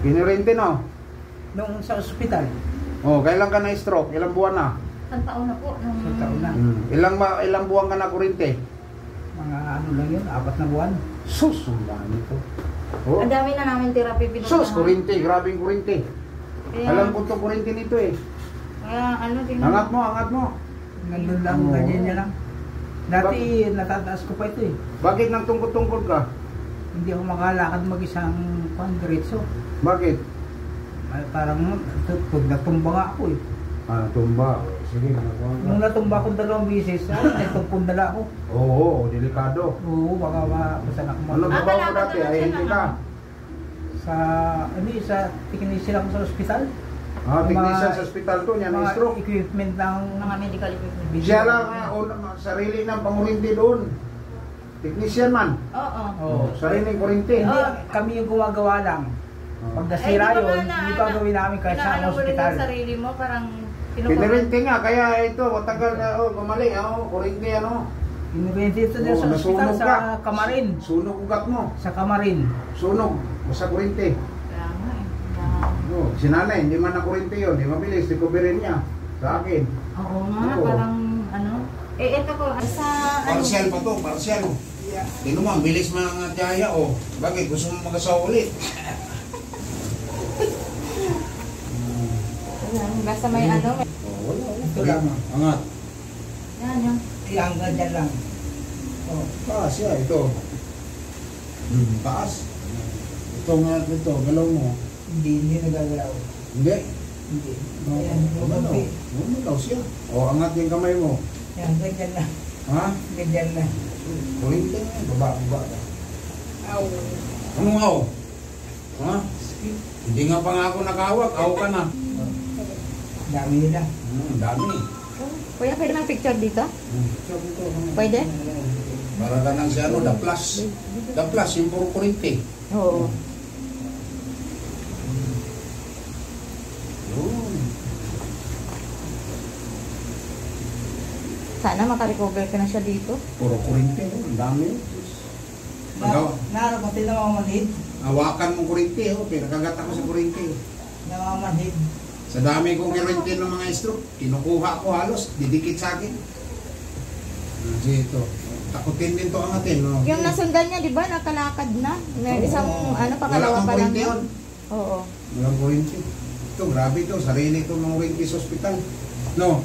Kinirente no? Nung sa ospital. Oh, kailan ka na-stroke? Ilang buwan na? Isang taon na po. Isang taon na. Ilang buwan ka na kurente? Mga ano lang yun, 4 na buwan. Sus, ang dami to. Oh. Ang dami na namin therapy pinuntahan. Sus, kurente, grabing kurente. Kaya, Alam ko to kurente nito eh. Kaya ano, tingnan Angat mo, angat mo. Nandun lang, Oo. ganyan niya lang. Dati natataas ko pa ito eh. Bakit nang tungkod-tungkod ka? Hindi ako makalakad mag-isang diretso. Bakit? Ay, parang natumba nga ako eh. Ah, tumba. Sige, Nung natumba ko 2 beses, nagpundala ako. Oo, delikado. Oo, baka mapasan ako. Ano ba Akala mo ko dati? doon Ay, siya hindi na- ka. Sa technician ako sa ospital. Ah, Mga- technician sa ospital to, niya Mga na-stroke. equipment ng mga medical equipment. Siya lang, sarili ng pangurinti doon. Technician man. Oo. Oo. Sariling kurinti. Hindi, kami yung gumagawa lang. Pag nasira Ay, di ba yun, na- hindi pa gawin namin kahit sa Inaano mo rin ospital. yung sarili mo, parang Pinirinti nga, kaya ito, matagal na, gumaling, kurinti, ano. Inuwente ito din sa ospital nasunog sa ka. Kamarin. Sunog ugat mo. Sa Kamarin. Sunog, basta kurinti. Kaya nga eh. Si nanay, hindi man na kurinti yun, di mabilis, recovery niya. Sa akin. Oo nga, Oo. parang ano. Ito po, sa ano. Partial pa to, partial. Tingnan mo, ang bilis mga tiyaya, Bakit? Gusto mo mag-asawa ulit? Basta may ano. May, Wala. Ito lang. Angat. yan yung. Ilang ganyan lang. Taas siya, ito. Taas. Ito nga, ito, galaw mo. Hindi nagagalaw. Hindi. Hindi. No, Ayan, gumalaw. Gumalaw siya. Angat yung kamay mo. Yan, ganyan lang. Ha? Ganyan lang. Kurinti nga, baba. Aw. Anong aw? Ha? Hindi nga pa nga ako nakahawak, aw ka na. Dami nila. Dami. Kuya, pwede mang picture dito? Pwede? Para ka nang si ano, the plus. The plus, yung puro kurinti. Oo. Yun. Sana makarecover ka na siya dito. Puro kurinti, ang dami. Naroon pati namamanhid. Hawakan mong kurinti, pinakagat ako sa kurinti. Namamanhid. Sa dami kong kurinti ng mga stroke, kinukuha ko halos, didikit sa akin. Kasi ito, takutin din to angatin. No? Yung nasundan niya, di ba, nakalakad na? May isang, pangalawa Wala kang pa lang kurinti yun. yun. Oo. Walang kurinti. Ito, grabe ito, sarili ito ng kurinti sa ospital. No?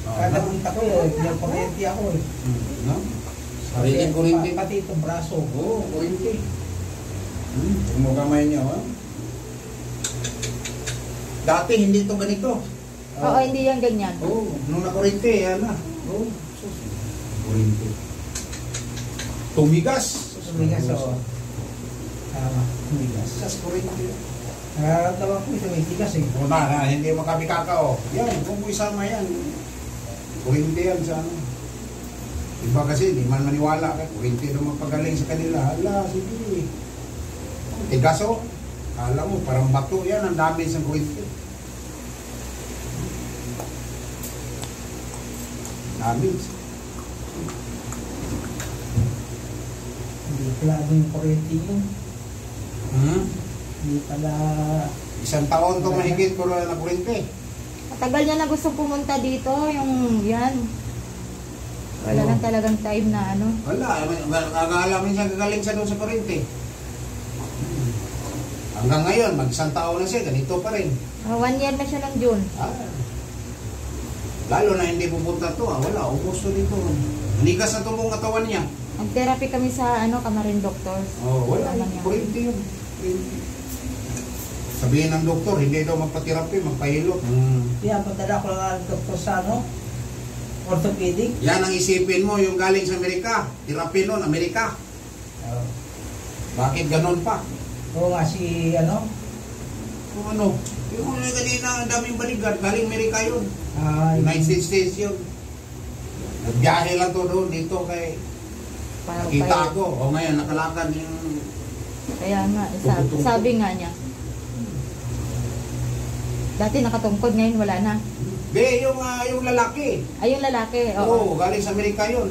Kada punta ko nagpapayenti ako eh. No? Sariling kurinti. Pati itong braso. Oo, kurinti. Mo kamay niya, ha? Dati hindi ito ganito. Oo, hindi yan ganyan. Nung nakurinti, yan na. Kurinti. Tumigas. Tumigas o. Tama, tumigas. Sas kurinti. Nararamdaman ko ito may tigas eh. Hindi makabikaka, Yan, kung mo isama yan. Kurinti yan sa ano. Iba kasi, di man maniwala ka. Kurinti naman pagaling sa kanila. Hala, sige. Tigas, Alam mo, parang bato yan. Ang dami sa kurinti. Dami. Hindi pala yung kuryente yun. Hindi pala... Isang taon to mahigit ko na kurinti. Matagal niya na gusto pumunta dito, yung yan. Wala na talagang time na ano. Wala, nag-aalamin siya gagaling siya doon sa kurinti. Hanggang ngayon, mag-isang taon na siya, ganito pa rin. 1 year na siya ng June. Lalo na hindi pupunta to, wala, ubos to dito. Ligas na itong buong katawan niya. Nag-therapy kami sa Kamarin Doctors. Wala, Alam niya. kurinti yun. Sabihin ng doktor, hindi daw magpa-therapy, magpahilot. Yan, padala ko lang ang doktor sa orthopedic. Yan ang isipin mo, yung galing sa Amerika. Therapy nun, Amerika. Bakit ganon pa? Oo nga si Kung ano, yung kanina, ang daming bodyguard, galing Amerika yun. United States yun. Nagbiyahe lang to doon, dito kay... Nakita ako, ngayon, nakalakad yung... Kaya nga, sabi nga niya. Dati nakatungkod, ngayon wala na. Yung lalaki. Ay, yung lalaki, oo. Galing sa Amerika yun.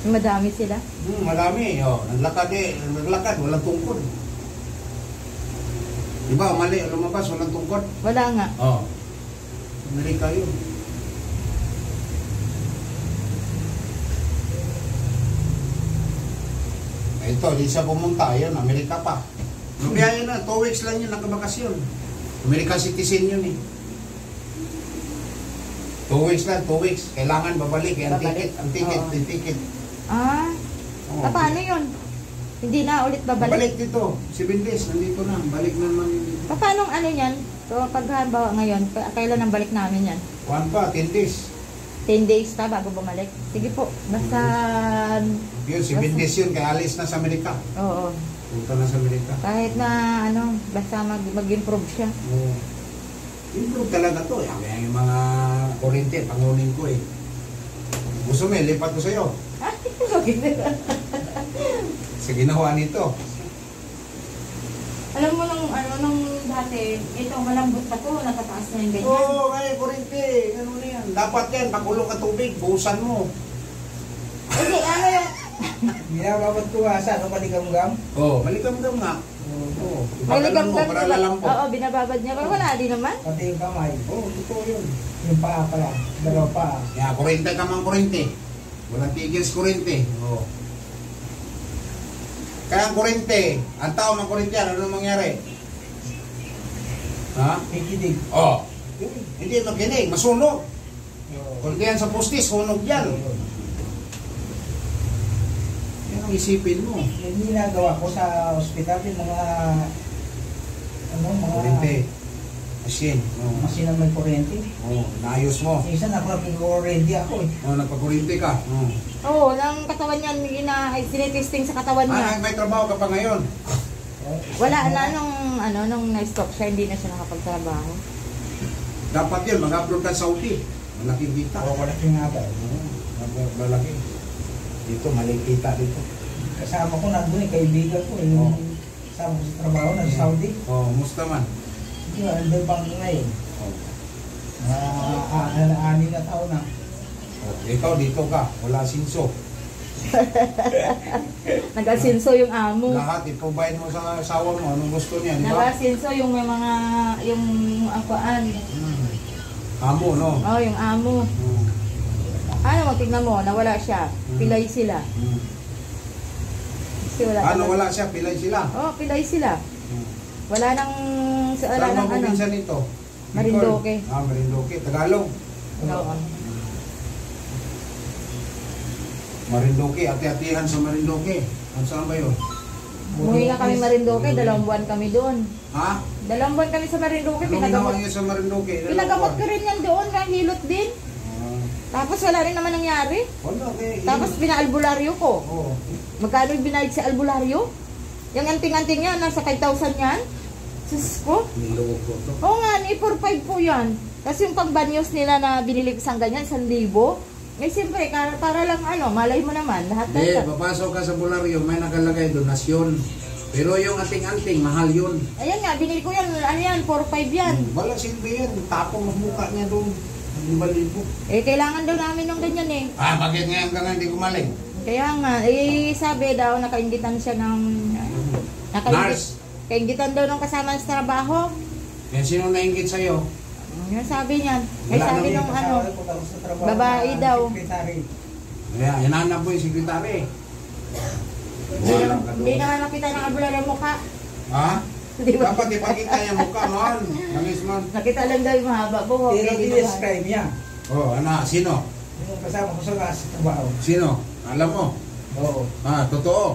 Madami sila. Madami, naglakad, walang tungkod. Di ba, mali, lumabas, walang tungkod. Wala nga. Oo. Amerika yun. Ito, di siya pumunta. Ayun, Amerika pa. Nabiyaya na, 2 weeks lang yun, nakabakasyon. Amerika citizen yun eh. 2 weeks lang, 2 weeks. Kailangan babalik. Ang Babalik. ticket, Oo. ang ticket. Ah, Oo. paano yun? Hindi na ulit babalik? Balik dito. 7 days, nandito na. Balik na naman dito. Paano ano yan? So, pag halimbawa ngayon, kailan ang balik namin yan? 1 pa, 10 days. 10 days pa bago bumalik? Sige po, basta... Yun, 7 days yun. Kaya alis na sa Amerika. Oo. Punta na sa Amerika. Kahit na ano, basta mag-improve siya. Oo. Improve talaga to. Yung mga kurente, pangunin ko eh. Gusto mo eh, lipat ko sa'yo. Sa ginawa nito. Alam mo nung dati, ito malambot pa to, nakataas na yung ganyan. Oo, kaya kurente. Ano na yan? Dapat yan, pakulong ka tubig, buhusan mo. Hindi, ano yung... Binababad ko nga sa ano, maligam-gam. Oo, malikam-gam nga. Oo. Ipagalan mo, para lalampo. Oo, binababad niya. Pero wala din naman. Pati yung kamay. Oo, totoo yun. Yung paa pala. Dalawa paa. Kaya kurente ka mang kurente. Walang tigil sa kurente. Oo. Kaya ang kurente, ang tao ng kurente yan, ano mangyari? Ha? Kikidig. Oo. Hindi makinig, masunog. Oo. Kung yan sa postis, sunog yan. Yan ang isipin mo. Yung ginagawa ko sa ospital, yung mga Kurente. Machine. Oo. machine na may kuryente. Oo, naayos mo. Isa nakapag-kuryente ako eh. Oo, nagpakurente ka. Oo. Oo, ng katawan niya, sinitesting sa katawan niya. May trabaho ka pa ngayon. Wala na nung na-stop siya, hindi na siya nakapagtrabaho. Dapat yun, mag-upload ka sa Saudi. Malaking kita. Oo, wala yung nga ba. Oo, malaki. Dito, maling kita dito. Kasama ko nandun eh, kaibigan ko eh. Oo. Kasama ko sa trabaho na sa Saudi. Oo, musta man. Hindi ba, andun bang ngayon? Anim na taon na. Ikaw, dito ka. Wala sinso. Nag-asinso yung amo. Lahat, i-provide mo sa asawa mo. Anong gusto niya, di ba? Nag-asinso yung may mga, yung akuan. Amo, no? Oh, yung amo. Ano, tignan mo, nawala siya. Pilay sila. Kasi wala Ano, talaga- wala siya? Pilay sila. Oh, pilay sila. Wala nang, wala Saan nang ba ano. probinsya nito? Marinduque. Marinduque. Tagalog. Oo. Marinduque. Ati-atihan sa Marinduque. Ano saan ba yun? Umuwi nga kami Marinduque, 2 buwan kami doon. Ha? 2 buwan kami sa Marinduque, Anong ginawa pinagamot. niyo sa Marinduque? Pinagamot ko rin yan doon, kahilot din. Tapos wala rin naman nangyari. Wala, okay. Tapos binaalbularyo ko. Oo. Magkano yung binayad sa albularyo? Yung anting-anting yan, nasa 5,000 yan. Sus ko. Niloko ko to. Oo nga, ni 4,500 po yan. Tapos yung pang-banyos nila na binili ko sa ganyan, 1,000. Eh siyempre, para lang ano, malay mo naman, lahat Hindi, na. papasok ka sa bularyo, may nakalagay donasyon. Pero yung ating-anting, mahal yun. Ayan nga, binili ko yan, ano yan, 4,500 yan. Wala silbi yan. Tapong ang mukha niya doon. 5,000. Eh, kailangan daw namin ng ganyan eh. Bakit ngayon ka nga hindi gumaling? Kaya nga, eh, sabi daw, nakaingitan siya ng... Nurse. Kaingitan daw ng kasama sa trabaho. Yan, sino nainggit sa'yo? Yung sabi niyan. Eh, Wala sabi naman nung ano, babae babae daw. Sekretary. Kaya, hinahanap mo yung sekretary. Hindi naman nakita ng albularyo yung mukha. Ha? Di ba? Dapat ipakita yung mukha, man. Nangis man. Nakita lang daw yung mahaba buhok. Pero Hindi ba? describe niya. Oh, ano? Sino? Yung kasama ko sa trabaho. Sino? Alam mo? Oo. Totoo.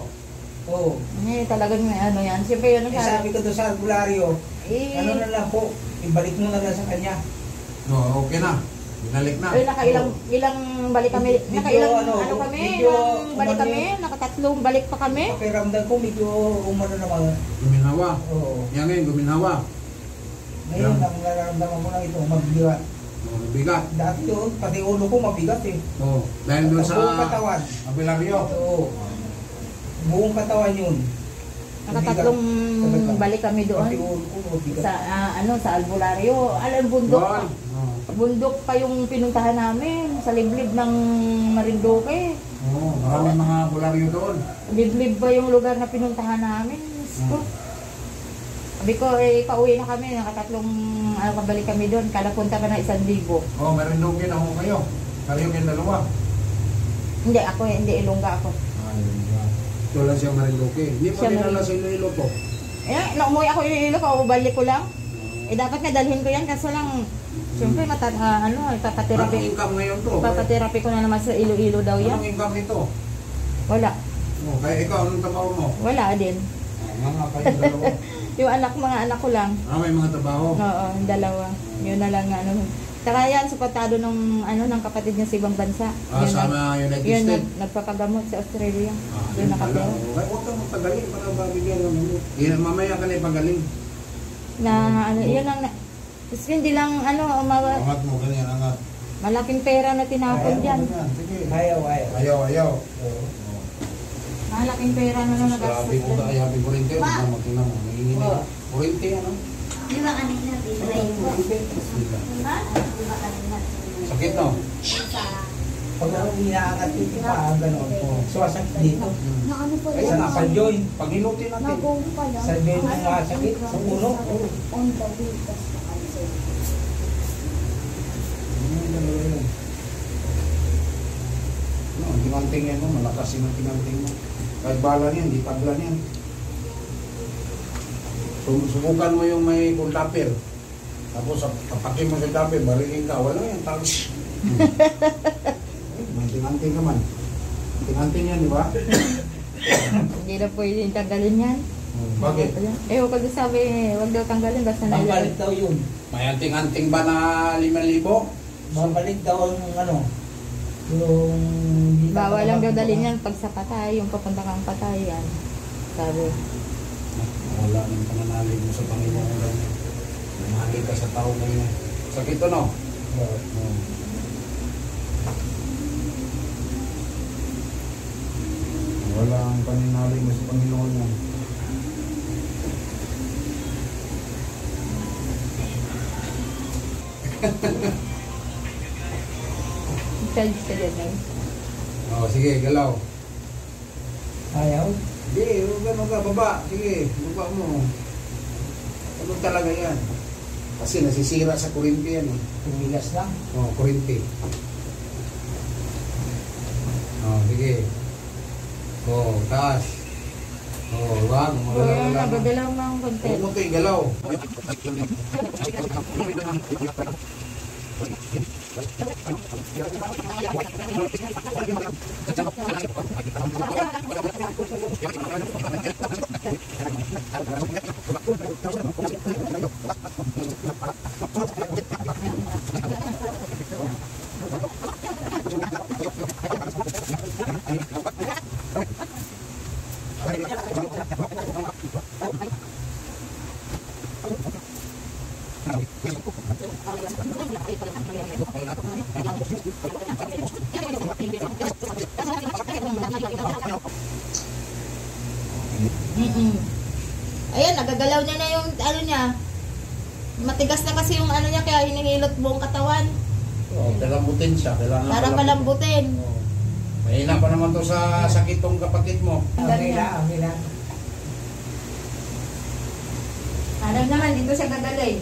Oo. Eh, talagang may ano yan. Siyempre yun ang Sabi ko doon sa albularyo, Eh, ano na lang po, ibalik mo na lang sa kanya. No, okay na. Binalik na. eh, ilang balik kami. Video, Nakailang ano, ano kami, video, ilang balik kami. Nakatatlong balik pa kami. Pakiramdam ko medyo umano naman. Guminhawa. Oo. Yan ngayon, guminhawa. Ngayon, ang nararamdaman ko lang ito, mabigat. Bigat. Dati doon, pati ulo ko mabigat eh. Oh, dahil doon sa Buong katawan. abilaryo. Oo. Buong katawan yun. Nakatatlong Mabigat. balik kami Pati doon. ulo ko mabigat. Sa sa albularyo. Alam, bundok pa. Doon. Bundok pa yung pinuntahan namin. Sa liblib ng Marinduque. Maraming mga bularyo doon. Liblib pa yung lugar na pinuntahan namin. Diyos ko. Sabi ko, pauwi na kami, nakatatlong kabalik kami doon, kada punta pa na 1,000. Oh, meron doon na ako kayo. Kayo yung dalawa. Hindi, hindi Ilongga ako. Ito lang siya Marinduque. Hindi mo Siya dinala sa Iloilo to. Umuwi ako Iloilo, balik ko lang. Dapat nga dalhin ko yan, kaso lang, siyempre, ipapaterapi. Anong income ngayon to? Ipapaterapi ko na naman sa Iloilo daw yan. Anong income nito? Wala. Oh, kaya ikaw, anong trabaho mo? Wala din. Mga kayong dalawa. Yung mga anak ko lang. May mga trabaho. Oo, yung dalawa. Yun na lang Saka yan, supportado ng kapatid niya sa ibang bansa. Sama United Yun, States. nagpapagamot sa Australia. Yun Yun nakatira. pala. Huwag kang magpagaling para babigyan ng ano. Mamaya ka na ipagaling. Yun lang tapos hindi lang, Angat mo, ganyan, angat. malaking pera na tinapon dyan. Sige. Ayaw. Malaking pera na nagastos Grabe ko dyan. kaya happy kurente. Tingnan mo, nanginginig. Oo. Kurente, ano? Di ba kanina Kurente. Sakit, no? Pag ako inaangat yung paa, gano'n po. Sumasakit dito. Nakano po Sa nasa joint. Pag hinutin natin. Nagong pala. Sa joint yung sumasakit. Sa ulo. On the way, tas nakansel. Ang tinganting yan, malakas yung tinganting mo. Kahit bala niyan, di tablan yan. Subukan mo yung may kuldapir. Tapos tapakin mo sa dapir, barilin ka. Wala yan, talos. May tinganting naman. Tinganting yan, di ba? Hindi na pwede tanggalin yan. Bakit? Huwag ko sabi, huwag daw tanggalin, basta Mabalik daw yun. May anting-anting ba na 5,000? Mabalik daw yung yung... bawal lang daw dalhin yan pag sa patay, yung papunta kang patay yan. Sabi. Wala ng pananalig mo sa Panginoon. Mahali ka sa tao ngayon. Sakit to, no? Wala ang pananalig mo sa Panginoon yan. Charge ka dyan. Sige, galaw. Ayaw. Hindi, gano'n ka, baba. Sige, baba mo. Ano talaga yan? Kasi nasisira sa kurinti yan eh. Tumigas lang. Kurinti. Sige. Taas. Wag. Nagagalaw mo ang konti. Huwag mo ito igalaw. Ayan, nagagalaw niya na yung niya. Matigas na kasi yung niya, kaya hinihilot buong katawan. Palambutin siya. Para palambutin. Mahina pa naman to sa sakit tong kapatid mo. Amila. Ano naman, dito siya gagaling.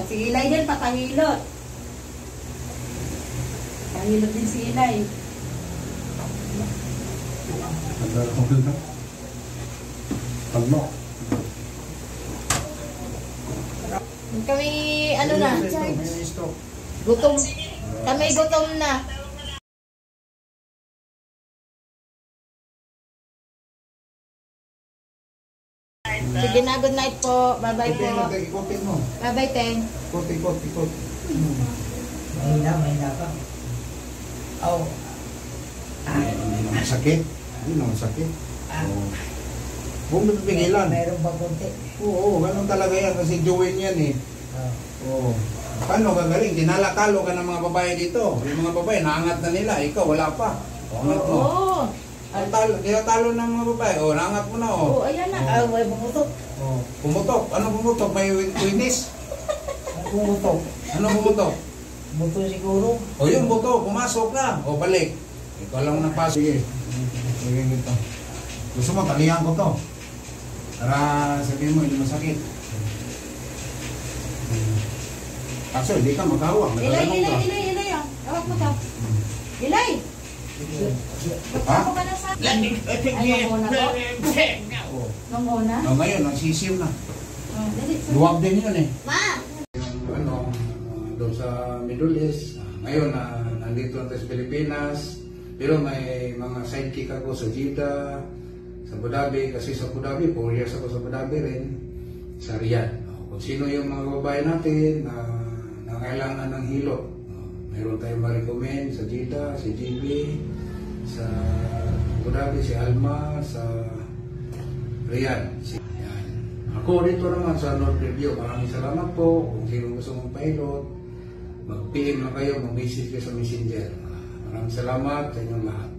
Si Ilay din, papahilot. Pahilot din si Ilay. Pagmo. Kami, na, May stroke. gutom. Kami gutom na. Sige na, good night po. Bye-bye po. Ikotin mo. Bye-bye, Teng. Ikot. Mahina pa. Hindi naman sakit. Huwag mo pipigilan. Mayroon pa konti. Oo, ganun talaga yan. Kasi join yan eh. Oo. Paano gagaling? Tinalakalo ka ng mga babae dito. Yung mga babae, naangat na nila. Ikaw, wala pa. Angat mo. Oo. Tinatalo ng mga babae. Naangat mo na. Oo, ayan na. May pumutok. Pumutok. Anong pumutok? May winis? Pumutok. Anong pumutok? Buto siguro. Yung buto. Pumasok na. Balik. Ikaw lang napasok. Sige. Sige ito. Gusto mo, talihan ko to. Para sabihin mo, hindi masakit. Kaso hindi ka maghawak. Ilay, Nagtatanong ilay, ka. ilay, ilay. Oh. Hawak mo daw. Ilay! Ha? Ako ka na sa... Ayaw mo na to? Nung una? No, ngayon, nagsisim na. Oh, dali. Luwag din yun eh. Ma! Ano, doon sa Middle East. Ngayon, nandito na tayo sa Pilipinas. Pero may mga sidekick ako sa Jeddah, sa Abu Dhabi. Kasi sa Abu Dhabi, 4 years ako sa Abu Dhabi rin. Sa Riyadh. Kung sino yung mga babae natin na nangailangan ng hilo. Meron tayong ma-recommend sa Jeddah, si GB, sa Abu Dhabi, si Alma, sa Riyadh. Yan. Ako dito naman sa North Review. Maraming salamat po. Kung sino gusto mong pilot, mag-PM na kayo, mag-message kayo sa Messenger. Maraming salamat sa inyong lahat.